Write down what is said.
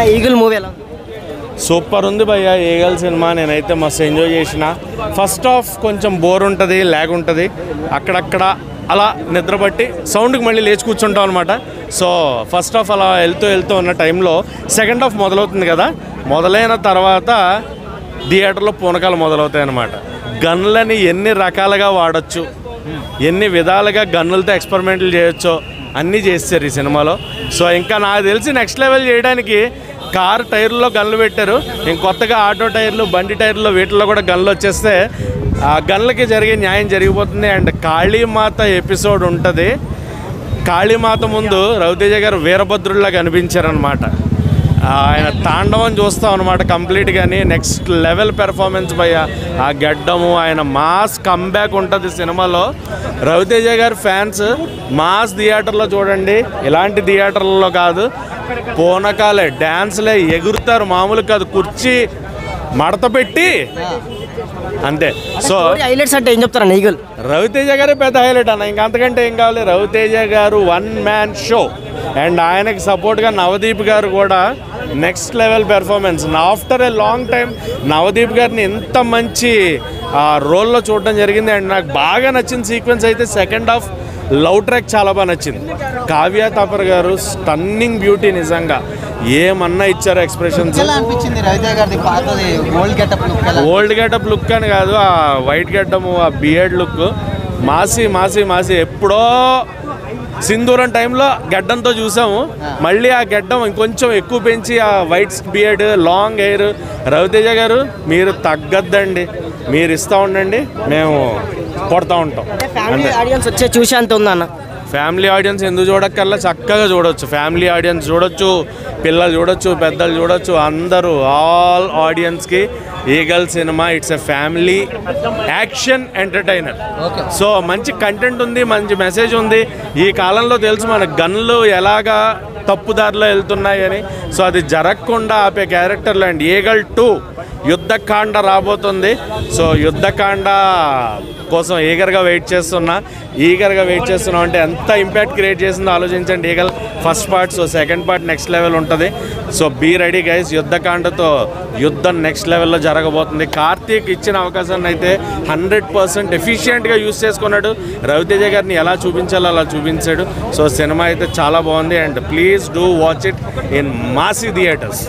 అన్న eagle movie ఎలా super ఉంది భయ్య. ఈగల్ సినిమా నేనైతే మస్తు ఎంజాయ్ చేసిన. ఫస్ట్ హాఫ్ కొంచెం బోర్ ఉంటుంది, ల్యాగ్ ఉంటుంది, అక్కడక్కడ అలా నిద్రపట్టి సౌండ్కి మళ్ళీ లేచి కూర్చుంటాం అనమాట. సో ఫస్ట్ హాఫ్ అలా వెళ్తూ ఉన్న టైంలో సెకండ్ హాఫ్ మొదలవుతుంది కదా. మొదలైన తర్వాత థియేటర్లో పూనకాలు మొదలవుతాయి అన్నమాట. గన్లని ఎన్ని రకాలుగా వాడచ్చు, ఎన్ని విధాలుగా గన్నులతో ఎక్స్పెరిమెంట్లు చేయొచ్చో అన్నీ చేస్తారు ఈ సినిమాలో. సో ఇంకా నాకు తెలిసి నెక్స్ట్ లెవెల్ చేయడానికి కార్ టైర్లో గన్లు పెట్టారు. ఇంకొత్తగా ఆటో టైర్లు, బండి టైర్లు, వీటిల్లో కూడా గన్లు వచ్చేస్తే ఆ గన్లకి జరిగే న్యాయం జరిగిపోతుంది. అండ్ కాళీమాత ఎపిసోడ్ ఉంటుంది. కాళీమాత ముందు రవితేజ గారు వీరభద్రుల్లా కనిపించారనమాట. ఆయన తాండవం చూస్తాం అనమాట కంప్లీట్గాని. నెక్స్ట్ లెవెల్ పెర్ఫార్మెన్స్ భయ్య. ఆ గడ్డము, ఆయన మాస్ కమ్బ్యాక్ ఉంటుంది సినిమాలో. రవితేజ గారి ఫ్యాన్స్ మాస్ థియేటర్లో చూడండి, ఇలాంటి థియేటర్లలో కాదు. పూనకాలే, డ్యాన్స్లే, ఎగురుతారు, మామూలు కాదు. కుర్చీ మడత పెట్టి అంతే. సో హైలైట్స్ అంటే ఏం చెప్తారన్న ఈగల్? రవితేజ గారే పెద్ద హైలైట్ అన్న, ఇంకంతకంటే ఏం కావాలి. రవితేజ గారు వన్ మ్యాన్ షో. అండ్ ఆయనకి సపోర్ట్గా నవదీప్ గారు కూడా next level performance. After a long time Navdeep గారిని ఎంత మంచి రోల్లో చూడడం జరిగింది. అండ్ నాకు బాగా నచ్చిన సీక్వెన్స్ అయితే సెకండ్ హాఫ్ లవ్ ట్రాక్ చాలా బాగా నచ్చింది. కావ్య తాపర్ గారు స్టన్నింగ్ బ్యూటీ, నిజంగా ఏమన్నా ఇచ్చారు ఎక్స్ప్రెషన్స్. ఓల్డ్ గెటప్ లుక్ అని కాదు, ఆ వైట్ గెడ్డము, ఆ బియర్డ్ లుక్ మాసి మాసి మాసి. ఎప్పుడో సింధూరం టైంలో గడ్డంతో చూసాము, మళ్ళీ ఆ గడ్డం ఇంకొంచెం ఎక్కువ పెంచి ఆ white beard, long hair. Raviteja గారు మీరు తగ్గద్దండి, మీరు ఇస్తూ ఉండండి, మేము కొడతా ఉంటాం. ఫ్యామిలీ ఆడియన్స్ వచ్చే చూసేంత ఉందన్న. ఫ్యామిలీ ఆడియన్స్ ఎందుకు చూడక్కర్లా, చక్కగా చూడొచ్చు. ఫ్యామిలీ ఆడియన్స్ చూడొచ్చు, పిల్లలు చూడొచ్చు, పెద్దలు చూడొచ్చు, అందరూ ఆల్ ఆడియన్స్కి eagle cinema it's a family action entertainer. So మంచి కంటెంట్ ఉంది, మంచి మెసేజ్ ఉంది. ఈ కాలంలో తెలుసు మన గన్లు ఎలాగా తప్పుదారిలో వెళ్తున్నాయని. సో అది జరగకుండా ఆపే క్యారెక్టర్లు. అండ్ ఈగల్ 2 యుద్ధకాండ రాబోతుంది. సో యుద్ధకాండ కోసం ఈగర్గా వెయిట్ చేస్తున్నాం అంటే ఎంత ఇంపాక్ట్ క్రియేట్ చేసిందో ఆలోచించండి Eagle first part. So second part next level ఉంటుంది. So be ready guys. యుద్ధకాండతో యుద్ధం నెక్స్ట్ లెవెల్లో జరగబోతుంది. కార్తీక్ ఇచ్చిన అవకాశాన్ని అయితే 100% ఎఫిషియెంట్గా యూజ్ చేసుకున్నాడు. రవితేజ గారిని ఎలా చూపించాలో అలా చూపించాడు. సో సినిమా అయితే చాలా బాగుంది. And please do watch it in Masih theatres.